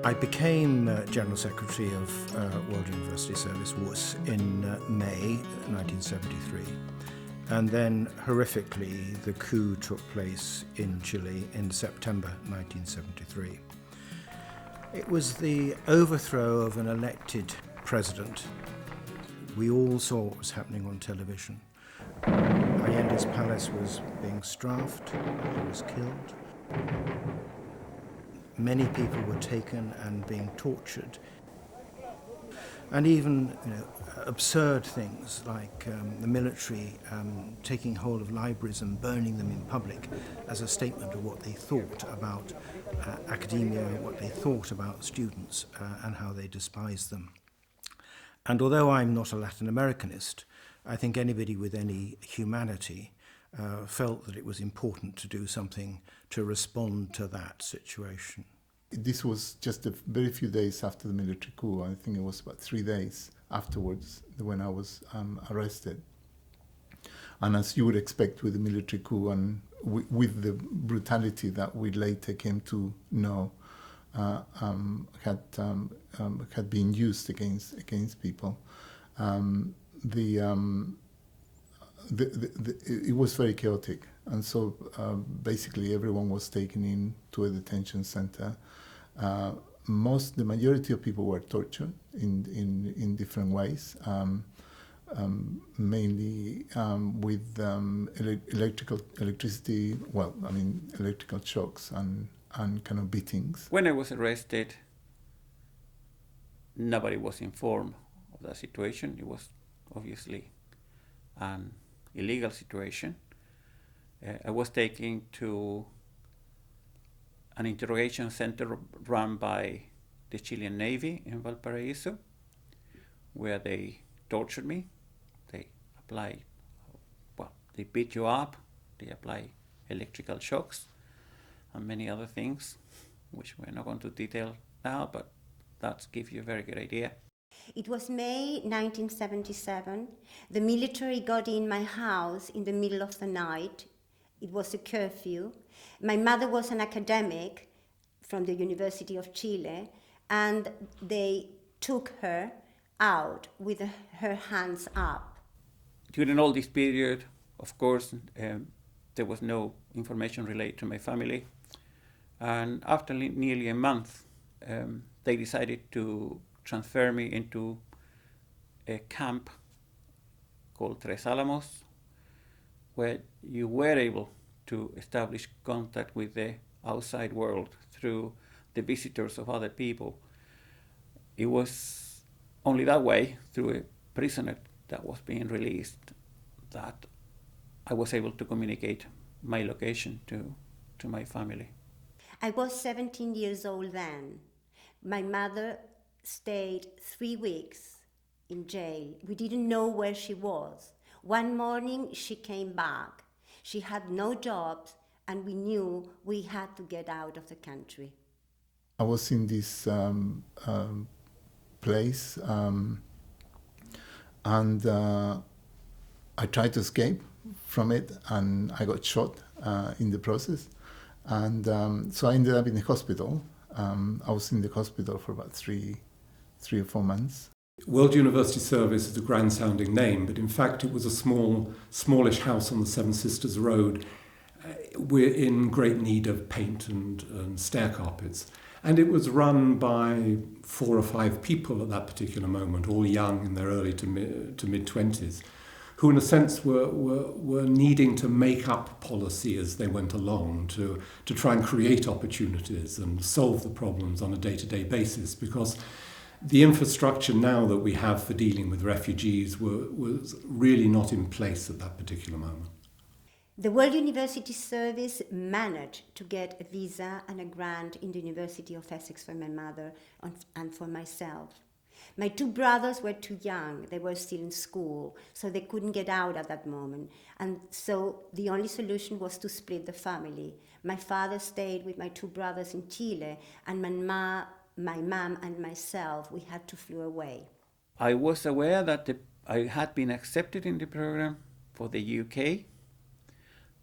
I became General Secretary of World University Service, WUS, in May 1973. And then, horrifically, the coup took place in Chile in September 1973. It was the overthrow of an elected president. We all saw what was happening on television. Allende's palace was being strafed, he was killed. Many people were taken and being tortured. And even absurd things like the military taking hold of libraries and burning them in public as a statement of what they thought about academia, what they thought about students and how they despised them. And although I'm not a Latin Americanist, I think anybody with any humanity felt that it was important to do something to respond to that situation. This was just a very few days after the military coup. I think it was about 3 days afterwards when I was arrested. And as you would expect with the military coup and with the brutality that we later came to know had been used against people, it was very chaotic, and so basically everyone was taken into a detention center. The majority of people were tortured in different ways, mainly with electrical shocks and kind of beatings. When I was arrested, nobody was informed of the situation. It was obviously an illegal situation. I was taken to an interrogation center run by the Chilean Navy in Valparaiso, where they tortured me. They beat you up, they apply electrical shocks and many other things, which we're not going to detail now, but that gives you a very good idea. It was May 1977. The military got in my house in the middle of the night. It was a curfew. My mother was an academic from the University of Chile, and they took her out with her hands up. During all this period, of course, there was no information related to my family. And after nearly a month, they decided to transfer me into a camp called Tres Álamos, where you were able to establish contact with the outside world through the visitors of other people. It was only that way, through a prisoner that was being released, that I was able to communicate my location to my family. I was 17 years old then. My mother stayed 3 weeks in jail. We didn't know where she was. One morning she came back. She had no jobs, and we knew we had to get out of the country. I was in this place, and I tried to escape from it, and I got shot in the process. And so I ended up in the hospital. I was in the hospital for about three or 4 months. World University Service is a grand-sounding name, but in fact it was a smallish house on the Seven Sisters Road. We're in great need of paint and stair carpets. And it was run by 4 or 5 people at that particular moment, all young in their early to mid-20s, who in a sense were needing to make up policy as they went along to try and create opportunities and solve the problems on a day-to-day basis, because the infrastructure now that we have for dealing with refugees was really not in place at that particular moment. The World University Service managed to get a visa and a grant in the University of Essex for my mother and for myself. My 2 brothers were too young. They were still in school, so they couldn't get out at that moment. And so the only solution was to split the family. My father stayed with my 2 brothers in Chile, and my mom and myself, we had to flee away. I was aware that I had been accepted in the program for the UK,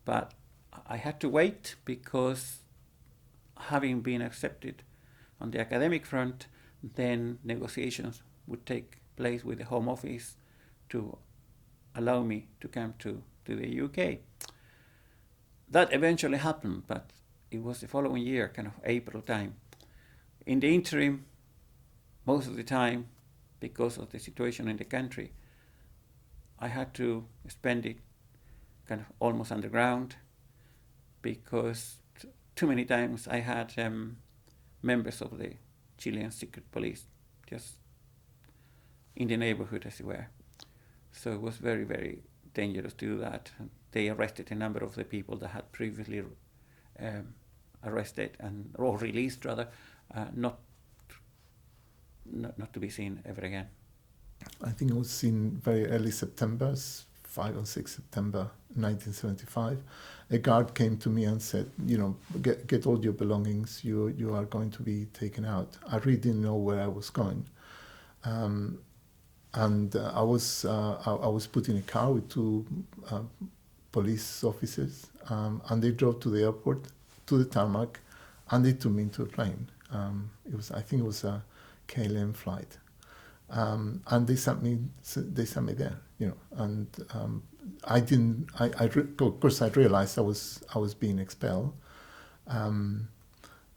but I had to wait because having been accepted on the academic front, then negotiations would take place with the Home Office to allow me to come to the UK. That eventually happened, but it was the following year, kind of April time. In the interim, most of the time, because of the situation in the country, I had to spend it kind of almost underground, because too many times I had members of the Chilean secret police just in the neighborhood, as it were. So it was very, very dangerous to do that. They arrested a number of the people that had previously arrested or released, rather, not to be seen ever again. I think it was in very early September, 5 or 6 September 1975. A guard came to me and said, get all your belongings, you are going to be taken out. I really didn't know where I was going. And I was put in a car with 2 police officers, and they drove to the airport, to the tarmac, and they took me into a plane. I think it was a KLM flight, and they sent me there, and of course I realized I was being expelled,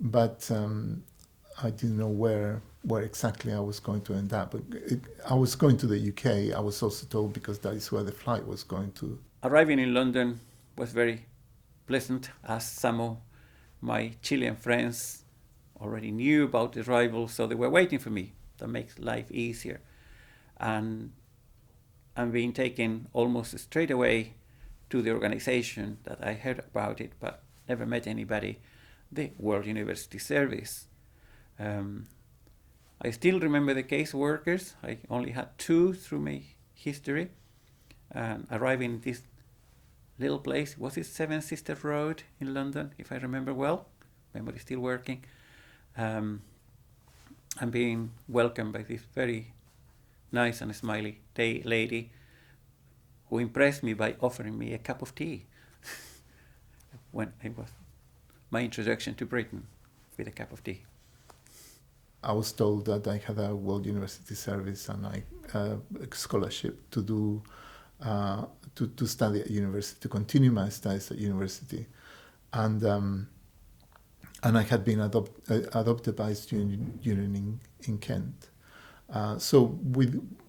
but I didn't know where exactly I was going to end up. But I was going to the UK. I was also told, because that is where the flight was going to. Arriving in London was very pleasant, as some of my Chilean friends already knew about the arrival, so they were waiting for me. That makes life easier. And I'm being taken almost straight away to the organization that I heard about it, but never met anybody, the World University Service. I still remember the caseworkers. I only had 2 through my history. Arriving in this little place, was it Seven Sisters Road in London, if I remember well? Memory still working. I'm being welcomed by this very nice and smiley lady who impressed me by offering me a cup of tea when it was my introduction to Britain, with a cup of tea. I was told that I had a World University Service and a scholarship to do to study at university, to continue my studies at university, and I had been adopted by a student union in Kent. So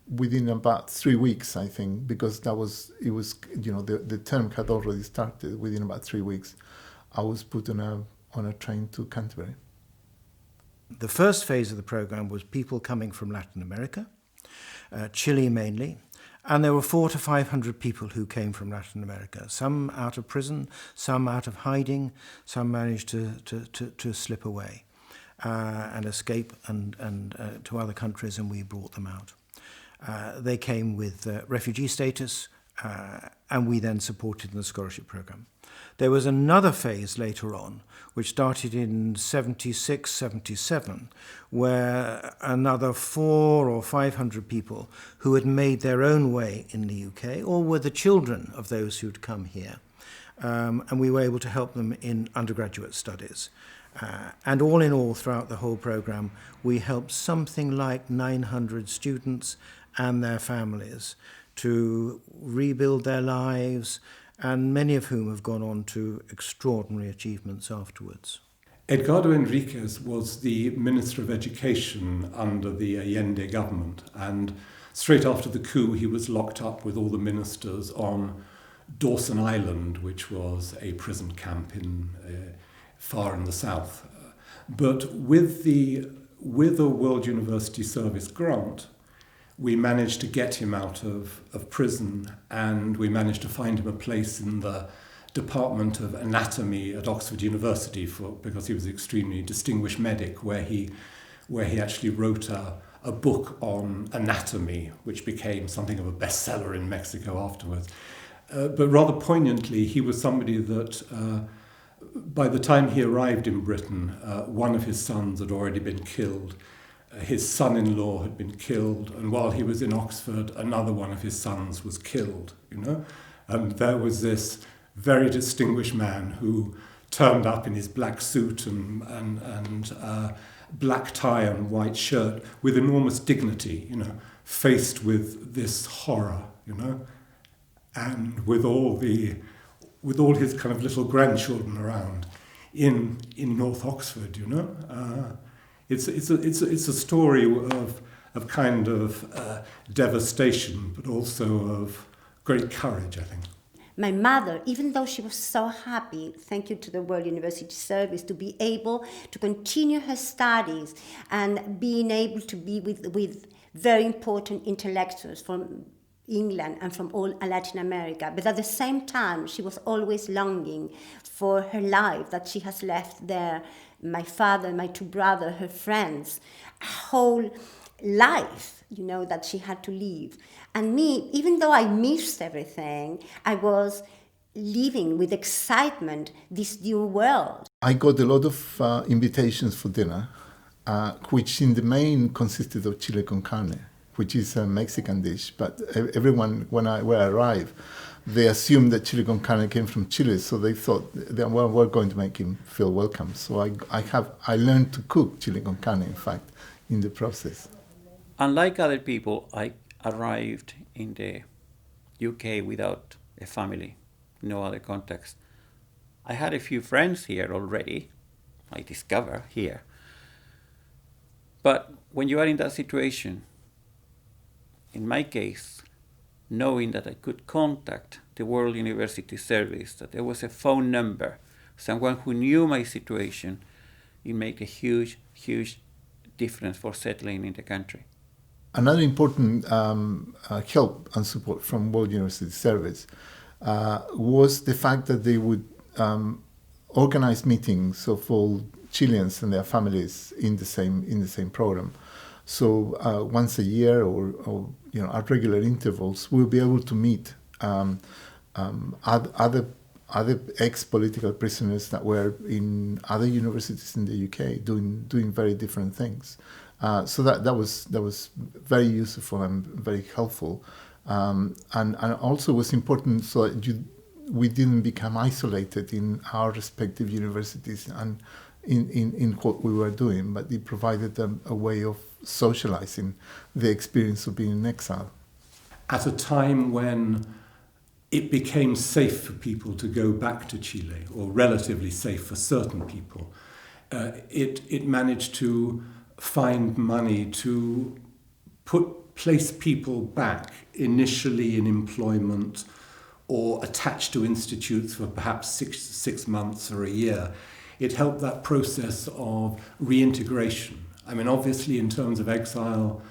within about 3 weeks, I think, because the term had already started. Within about 3 weeks, I was put on a train to Canterbury. The first phase of the program was people coming from Latin America, Chile mainly, and there were 400 to 500 people who came from Latin America, some out of prison, some out of hiding, some managed to slip away and escape and to other countries, and we brought them out. They came with refugee status, and we then supported the scholarship program. There was another phase later on, which started in 76, 77, where another 400 or 500 people who had made their own way in the UK, or were the children of those who'd come here, and we were able to help them in undergraduate studies. And all in all, throughout the whole program, we helped something like 900 students and their families to rebuild their lives, and many of whom have gone on to extraordinary achievements afterwards. Edgardo Enriquez was the Minister of Education under the Allende government, and straight after the coup he was locked up with all the ministers on Dawson Island, which was a prison camp far in the south. But with the World University Service grant, we managed to get him out of prison, and we managed to find him a place in the Department of Anatomy at Oxford University because he was an extremely distinguished medic, where he actually wrote a book on anatomy, which became something of a bestseller in Mexico afterwards. But rather poignantly, he was somebody that by the time he arrived in Britain, one of his sons had already been killed. His son-in-law had been killed, and while he was in Oxford, another one of his sons was killed, And there was this very distinguished man who turned up in his black suit and black tie and white shirt with enormous dignity, faced with this horror, and with all his kind of little grandchildren around in North Oxford, It's a story of kind of devastation, but also of great courage, I think. My mother, even though she was so happy, thank you to the World University Service, to be able to continue her studies and being able to be with very important intellectuals from England and from all Latin America. But at the same time, she was always longing for her life that she has left there. My father, my two brothers, her friends, a whole life, that she had to leave. And me, even though I missed everything, I was living with excitement this new world. I got a lot of invitations for dinner, which in the main consisted of chile con carne, which is a Mexican dish. But everyone, when I arrived, they assumed that chile con carne came from Chile, so they thought, we're going to make him feel welcome. So I learned to cook chile con carne, in fact, in the process. Unlike other people, I arrived in the UK without a family, no other contacts. I had a few friends here already, I discovered here. But when you are in that situation, in my case, knowing that I could contact the World University Service, that there was a phone number, someone who knew my situation, it made a huge, huge difference for settling in the country. Another important help and support from World University Service was the fact that they would organize meetings of all Chileans and their families in the same program. So once a year or at regular intervals, we'll be able to meet other ex-political prisoners that were in other universities in the UK doing very different things. So that was very useful and very helpful, and also was important so that we didn't become isolated in our respective universities and in what we were doing, but it provided a way of socializing the experience of being in exile. At a time when it became safe for people to go back to Chile, or relatively safe for certain people, it managed to find money to place people back initially in employment or attached to institutes for perhaps six months or a year. It helped that process of reintegration. I mean, obviously, in terms of exile,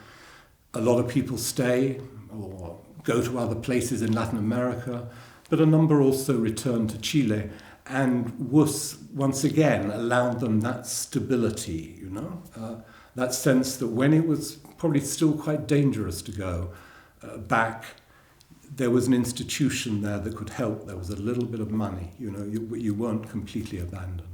a lot of people stay or go to other places in Latin America, but a number also return to Chile. And WUS, once again, allowed them that stability, that sense that when it was probably still quite dangerous to go back, there was an institution there that could help. There was a little bit of money, you weren't completely abandoned.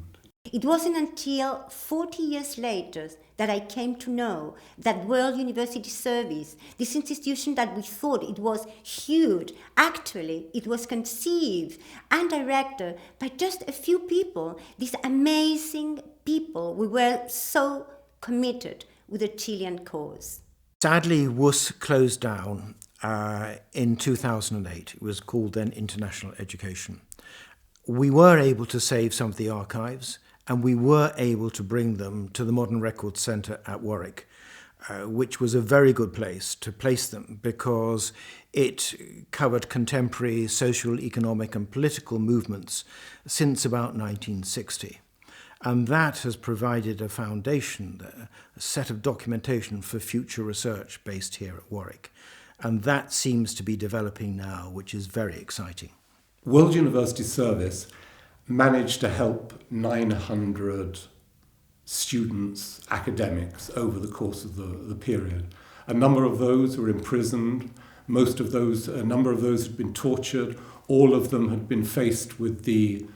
It wasn't until 40 years later that I came to know that World University Service, this institution that we thought it was huge, actually it was conceived and directed by just a few people, these amazing people. We were so committed with the Chilean cause. Sadly, WUS closed down in 2008. It was called then International Education. We were able to save some of the archives, and we were able to bring them to the Modern Records Centre at Warwick, which was a very good place to place them because it covered contemporary social, economic and political movements since about 1960. And that has provided a foundation, a set of documentation for future research based here at Warwick. And that seems to be developing now, which is very exciting. World University Service managed to help 900 students, academics, over the course of the period. A number of those were imprisoned, a number of those had been tortured, all of them had been faced with the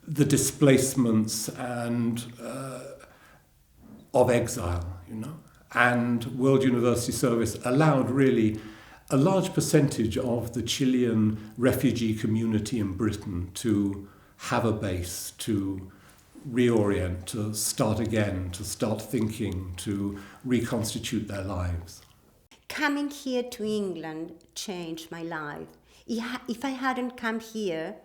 displacements and of exile, And World University Service allowed really a large percentage of the Chilean refugee community in Britain to have a base, to reorient, to start again, to start thinking, to reconstitute their lives. Coming here to England changed my life. If I hadn't come here,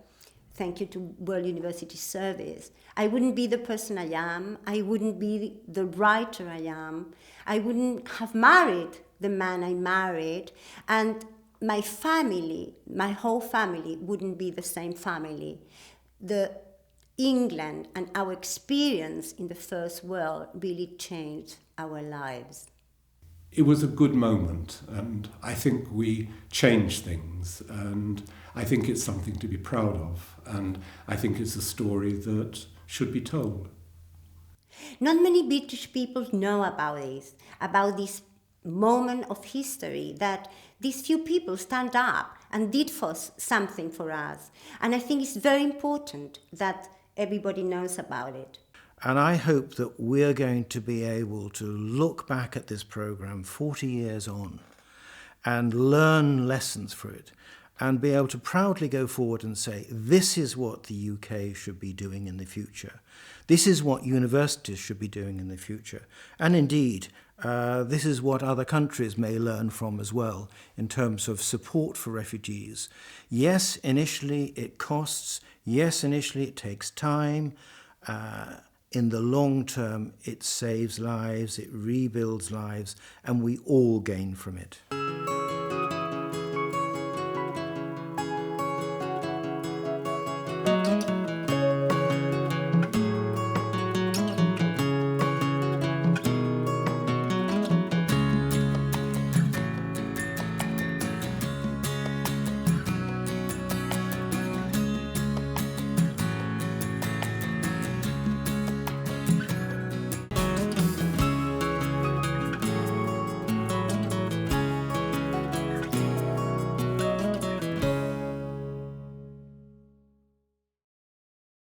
thank you to World University Service, I wouldn't be the person I am, I wouldn't be the writer I am, I wouldn't have married the man I married, and my family, my whole family, wouldn't be the same family. England and our experience in the first world really changed our lives. It was a good moment, and I think we changed things, and I think it's something to be proud of, and I think it's a story that should be told. Not many British people know about this moment of history, that these few people stand up and did something for us. And I think it's very important that everybody knows about it. And I hope that we're going to be able to look back at this programme 40 years on and learn lessons for it and be able to proudly go forward and say, this is what the UK should be doing in the future. This is what universities should be doing in the future. And indeed, this is what other countries may learn from as well in terms of support for refugees. Yes, initially it costs. Yes, initially it takes time. In the long term, it saves lives, it rebuilds lives, and we all gain from it.